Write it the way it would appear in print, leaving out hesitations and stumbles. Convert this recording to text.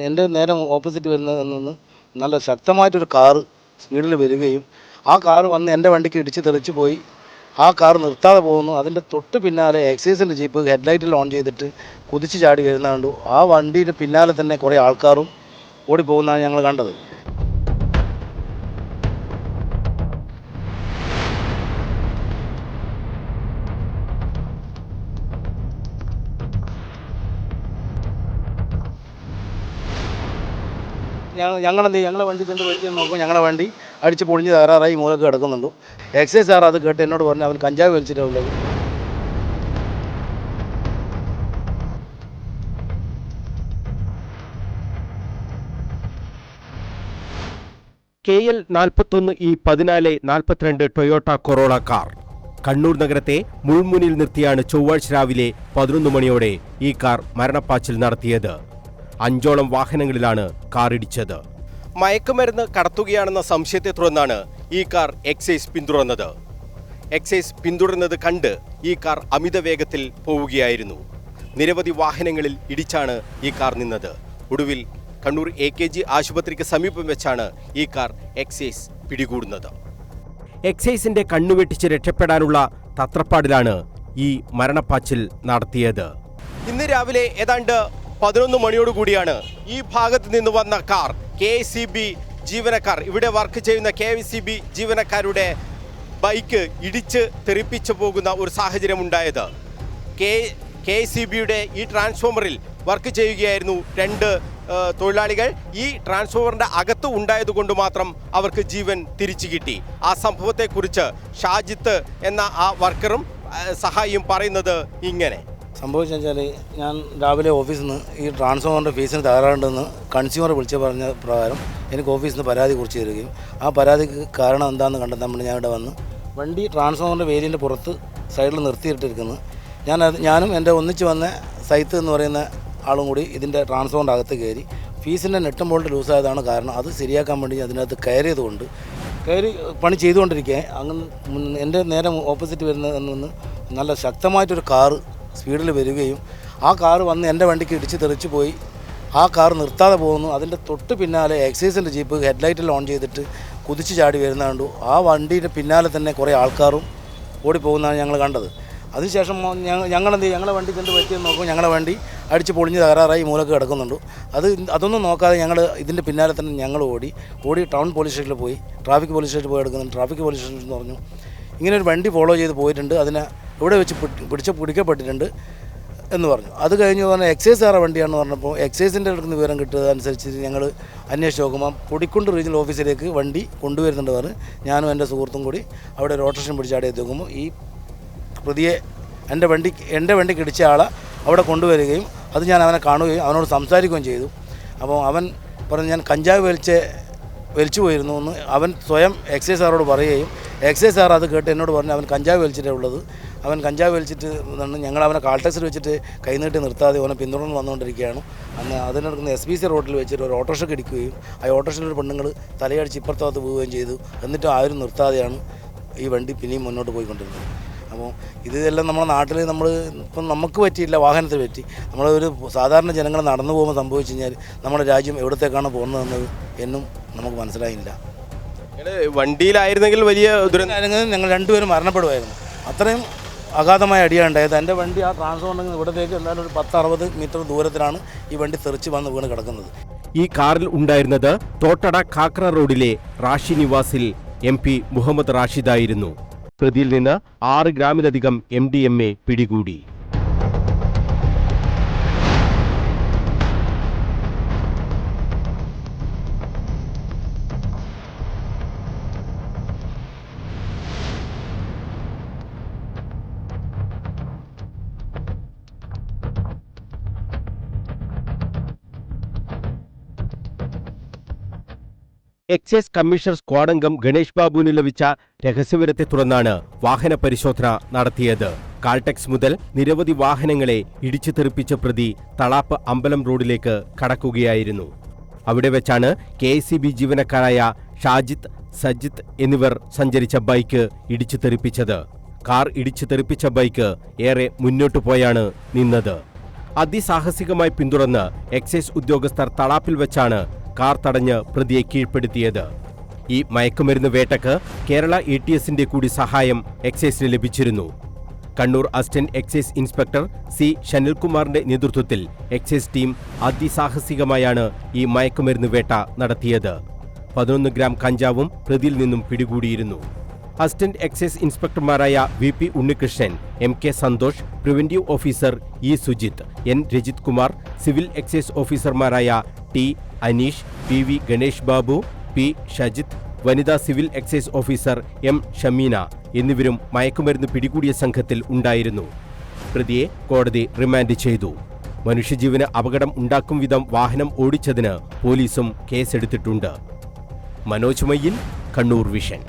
എൻ്റെ നേരെ ഓപ്പോസിറ്റ് വരുന്നതിൽ നിന്ന് നല്ല ശക്തമായിട്ടൊരു കാറ് സ്പീഡിൽ വരികയും ആ കാറ് വന്ന് എൻ്റെ വണ്ടിക്ക് ഇടിച്ച് തെറിച്ച് പോയി. ആ കാർ നിർത്താതെ പോകുന്നു. അതിൻ്റെ തൊട്ട് പിന്നാലെ എക്സൈസിൻ്റെ ജീപ്പ് ഹെഡ്ലൈറ്റിൽ ഓൺ ചെയ്തിട്ട് കുതിച്ച് ചാടി വരുന്നത് കണ്ടു. ആ വണ്ടിയുടെ പിന്നാലെ തന്നെ കുറേ ആൾക്കാരും ഓടിപ്പോകുന്നതാണ് ഞങ്ങൾ കണ്ടത്. ഞങ്ങളെ വണ്ടി ചെന്ന് വലിച്ച് നോക്കുമ്പോൾ ഞങ്ങളുടെ വണ്ടി അടിച്ച് പൊളിഞ്ഞ് തകരാറായി മൂലക്ക് കിടക്കുന്നുണ്ട്. എക്സൈസ് സാർ അത് കേട്ട് എന്നോട് പറഞ്ഞു അവൻ കഞ്ചാവ് വലിച്ചിട്ടുള്ളത്. KL41E1442 Toyota corolla car Kannur നഗരത്തെ മുൾമുനിൽ നിർത്തിയാണ് ചൊവ്വാഴ്ച രാവിലെ 11 മണിയോടെ ഈ കാർ മരണപ്പാച്ചിൽ നടത്തിയത്. 5ഓളം വാഹനങ്ങളിലാണ് കാർ ഇടിച്ചത്. മയക്കുമരുന്ന് കടത്തുകയാണെന്ന സംശയത്തെ തുടർന്നാണ് ഈ കാർ എക്സൈസ് പിന്തുടർന്നത്. എക്സൈസ് പിന്തുടർന്നത് കണ്ട് ഈ കാർ അമിത വേഗത്തിൽ പോവുകയായിരുന്നു. നിരവധി വാഹനങ്ങളിൽ ഇടിച്ചാണ് ഈ കാർ നിന്നത്. ഒടുവിൽ കണ്ണൂർ AKG ആശുപത്രിക്ക് സമീപം വെച്ചാണ് ഈ കാർ എക്സൈസ് പിടികൂടുന്നത്. എക്സൈസിന്റെ കണ്ണുവെട്ടിച്ച് രക്ഷപ്പെടാനുള്ള തത്രപ്പാടിലാണ് ഈ മരണപ്പാച്ചിൽ നടത്തിയത്. ഇന്ന് രാവിലെ ഏതാണ്ട് 11 മണിയോടുകൂടിയാണ് ഈ ഭാഗത്ത് നിന്ന് വന്ന കാർ KCB ജീവനക്കാർ, ഇവിടെ വർക്ക് ചെയ്യുന്ന KCB ജീവനക്കാരുടെ ബൈക്ക് ഇടിച്ച് തെറിപ്പിച്ചു പോകുന്ന ഒരു സാഹചര്യം ഉണ്ടായത്. KCBയുടെ ഈ ട്രാൻസ്ഫോമറിൽ വർക്ക് ചെയ്യുകയായിരുന്നു 2 തൊഴിലാളികൾ. ഈ ട്രാൻസ്ഫോമറിൻ്റെ അകത്ത് ഉണ്ടായതുകൊണ്ട് മാത്രം അവർക്ക് ജീവൻ തിരിച്ചു കിട്ടി. ആ സംഭവത്തെക്കുറിച്ച് ഷാജിത്ത് എന്ന ആ വർക്കറും സഹായിയും പറയുന്നത് ഇങ്ങനെ: സംഭവിച്ചാൽ ഞാൻ രാവിലെ ഓഫീസിൽ നിന്ന് ഈ ട്രാൻസ്ഫോമറിൻ്റെ ഫീസിന് തകരാറുണ്ടെന്ന് കൺസ്യൂമർ വിളിച്ച് പറഞ്ഞ പ്രകാരം എനിക്ക് ഓഫീസിൽ നിന്ന് പരാതി കുറിച്ച് തരികയും ആ പരാതിക്ക് കാരണം എന്താണെന്ന് കണ്ടെത്താൻ വേണ്ടി ഞാൻ ഇവിടെ വന്ന് വണ്ടി ട്രാൻസ്ഫോമറിൻ്റെ വേലിൻ്റെ പുറത്ത് സൈഡിൽ നിർത്തിയിട്ടിരിക്കുന്നു. ഞാനും എൻ്റെ ഒന്നിച്ച് വന്ന സൈത്ത് എന്ന് പറയുന്ന ആളും കൂടി ഇതിൻ്റെ ട്രാൻസ്ഫോമറിൻ്റെ അകത്ത് കയറി ഫീസിൻ്റെ നെട്ടും ബോൾട്ട് ലൂസായതാണ് കാരണം. അത് ശരിയാക്കാൻ വേണ്ടി അതിനകത്ത് കയറി പണി ചെയ്തുകൊണ്ടിരിക്കുക. അങ്ങനെ എൻ്റെ നേരെ ഓപ്പോസിറ്റ് വരുന്നതിൽ നിന്ന് നല്ല ശക്തമായിട്ടൊരു കാറ് സ്പീഡിൽ വരികയും ആ കാറ് വന്ന് എൻ്റെ വണ്ടിക്ക് ഇടിച്ച് തെറിച്ച് പോയി. ആ കാർ നിർത്താതെ പോകുന്നു. അതിൻ്റെ തൊട്ട് പിന്നാലെ എക്സൈസിൻ്റെ ജീപ്പ് ഹെഡ്ലൈറ്റിൽ ഓൺ ചെയ്തിട്ട് കുതിച്ച് ചാടി വരുന്നത് കണ്ടു. ആ വണ്ടിയുടെ പിന്നാലെ തന്നെ കുറേ ആൾക്കാരും ഓടിപ്പോകുന്നതാണ് ഞങ്ങൾ കണ്ടത്. അതിനുശേഷം ഞങ്ങളെ വണ്ടി ചെന്ന് പറ്റിയെന്ന് നോക്കുമ്പോൾ ഞങ്ങളുടെ വണ്ടി അടിച്ച് പൊളിഞ്ഞ് തകരാറായി മൂലക്ക് കിടക്കുന്നുണ്ട്. അതൊന്നും നോക്കാതെ ഞങ്ങൾ ഇതിൻ്റെ പിന്നാലെ തന്നെ ഞങ്ങൾ ഓടി ടൗൺ പോലീസ് സ്റ്റേഷനിൽ പോയി, ട്രാഫിക് പോലീസ് സ്റ്റേഷനിൽ പോയി എടുക്കുന്നുണ്ട്. ട്രാഫിക് പോലീസ് സ്റ്റേഷനിൽ എന്ന് പറഞ്ഞു ഇങ്ങനെ ഒരു വണ്ടി ഫോളോ ചെയ്ത് പോയിട്ടുണ്ട്, അതിനെ ഇവിടെ വെച്ച് പിടിക്കപ്പെട്ടിട്ടുണ്ട് എന്ന് പറഞ്ഞു. അത് കഴിഞ്ഞ് പറഞ്ഞാൽ എക്സൈസ് സാറ വണ്ടിയാണെന്ന് പറഞ്ഞപ്പോൾ എക്സൈസിൻ്റെ അടുത്ത് വിവരം കിട്ടിയതനുസരിച്ച് ഞങ്ങൾ അന്വേഷിച്ച് നോക്കുമ്പോൾ പൊടിക്കുണ്ട് റീജിയണൽ ഓഫീസിലേക്ക് വണ്ടി കൊണ്ടുവരുന്നുണ്ട് പറഞ്ഞ് ഞാനും എൻ്റെ സുഹൃത്തും കൂടി അവിടെ ഒരു ഓട്ടോറിക്ഷ പിടിച്ചാടി എത്തി നോക്കുമ്പോൾ ഈ പ്രതിയെ എൻ്റെ വണ്ടിക്ക് ഇടിച്ച ആളെ അവിടെ കൊണ്ടുവരികയും അത് ഞാൻ അവനെ കാണുകയും അവനോട് സംസാരിക്കുകയും ചെയ്തു. അപ്പോൾ അവൻ പറഞ്ഞു ഞാൻ കഞ്ചാവ് വലിച്ചു പോയിരുന്നു എന്ന് അവൻ സ്വയം എക്സൈസ് സാറോട് പറയുകയും എക്സൈസ് സാർ അത് കേട്ട് എന്നോട് പറഞ്ഞു അവൻ കഞ്ചാവ് വലിച്ചിട്ടേ ഉള്ളത്. അവൻ കഞ്ചാവ് വലിച്ചിട്ട് ഞങ്ങൾ അവനെ കാൾടാക്സിൽ വെച്ചിട്ട് കൈനീട്ടി നിർത്താതെ അവനെ പിന്തുടർന്ന് വന്നുകൊണ്ടിരിക്കുകയാണ്. അന്ന് അതിനടുക്കുന്ന SBC റോഡിൽ വെച്ചിട്ട് ഒരു ഓട്ടോറിക്ഷ ഇടിക്കുകയും ആ ഓട്ടോറിക്ഷയിലൊരു പെണ്ണുങ്ങൾ തലയടിച്ച് ഇപ്പുറത്തകത്ത് പോവുകയും ചെയ്തു. എന്നിട്ട് ആരും നിർത്താതെയാണ് ഈ വണ്ടി പിന്നെയും മുന്നോട്ട് പോയിക്കൊണ്ടിരുന്നത്. അപ്പോൾ ഇതെല്ലാം നമ്മുടെ നാട്ടിൽ ഇപ്പം നമുക്ക് പറ്റിയില്ല, വാഹനത്തിൽ പറ്റി. നമ്മളൊരു സാധാരണ ജനങ്ങൾ നടന്നു പോകുമ്പോൾ സംഭവിച്ചു കഴിഞ്ഞാൽ നമ്മുടെ രാജ്യം എവിടത്തേക്കാണ് പോകുന്നതെന്നത് എന്നും നമുക്ക് മനസ്സിലായില്ല. വണ്ടിയിലായിരുന്നെങ്കിൽ വലിയ ദുരന്തമായിരുന്നെങ്കിൽ ഞങ്ങൾ 2 പേരും മരണപ്പെടുമായിരുന്നു. അത്രയും അഗാധമായ അടിയാണ് ഉണ്ടായത്. എൻ്റെ വണ്ടി ആ ട്രാൻസ്ഫോമറിൽ ഇവിടത്തേക്ക് എന്തായാലും ഒരു 10-60 മീറ്റർ ദൂരത്തിലാണ് ഈ വണ്ടി തെറിച്ച് വന്ന് വീണ് കിടക്കുന്നത്. ഈ കാറിൽ ഉണ്ടായിരുന്നത് തോട്ടട കാക്ര റോഡിലെ റാഷി നിവാസിൽ MP മുഹമ്മദ് റാഷിദായിരുന്നു. പ്രതിയിൽ നിന്ന് 6 ഗ്രാമിലധികം MDMA പിടികൂടി. എക്സൈസ് കമ്മീഷണർ സ്ക്വാഡ് അംഗം ഗണേഷ് ബാബുവിന് ലഭിച്ച രഹസ്യവിവരത്തെ തുടർന്നാണ് വാഹന പരിശോധന നടത്തിയത്. കാൾടെക്സ് മുതൽ നിരവധി വാഹനങ്ങളെ ഇടിച്ചു തെറിപ്പിച്ച പ്രതി തളാപ്പ് അമ്പലം റോഡിലേക്ക് കടക്കുകയായിരുന്നു. അവിടെ വെച്ചാണ് KCB ജീവനക്കാരായ ഷാജിത്ത്, സജിത്ത് എന്നിവർ സഞ്ചരിച്ച ബൈക്ക് ഇടിച്ചു തെറിപ്പിച്ചത്. കാർ ഇടിച്ചു തെറിപ്പിച്ച ബൈക്ക് ഏറെ മുന്നോട്ടു പോയാണ് നിന്നത്. അതിസാഹസികമായി പിന്തുടർന്ന് എക്സൈസ് ഉദ്യോഗസ്ഥർ തളാപ്പിൽ വെച്ചാണ് കാർ തടഞ്ഞ് പ്രതിയെ കീഴ്പ്പെടുത്തിയത്. ഈ മയക്കുമരുന്ന് വേട്ടക്ക് കേരള ATSന്റെ കൂടി സഹായം എക്സൈസിന് ലഭിച്ചിരുന്നു. Kannur assistant excise inspector C ഷനിൽകുമാറിന്റെ നേതൃത്വത്തിൽ എക്സൈസ് ടീം അതിസാഹസികമായാണ് ഈ മയക്കുമരുന്ന് വേട്ട നടത്തിയത്. 11 ഗ്രാം കഞ്ചാവും പ്രതിയിൽ നിന്നും പിടികൂടിയിരുന്നു. അസിസ്റ്റന്റ് എക്സൈസ് ഇൻസ്പെക്ടർമാരായ VP Unnikrishnan, MK Santhosh, preventive officer E Sujith, N Rajith Kumar, civil excise ഓഫീസർമാരായ T Aneesh, PV Ganesh Babu, P Shajith, വനിതാ civil excise officer M Shameena എന്നിവരും മയക്കുമരുന്ന് പിടികൂടിയ സംഘത്തിൽ ഉണ്ടായിരുന്നു. പ്രതിയെ കോടതി റിമാൻഡ് ചെയ്തു. മനുഷ്യജീവന് അപകടം ഉണ്ടാക്കും വിധം വാഹനം ഓടിച്ചതിന് പോലീസും കേസെടുത്തിട്ടുണ്ട്. മനോജ് മയ്യിൽ, കണ്ണൂർ വിഷൻ.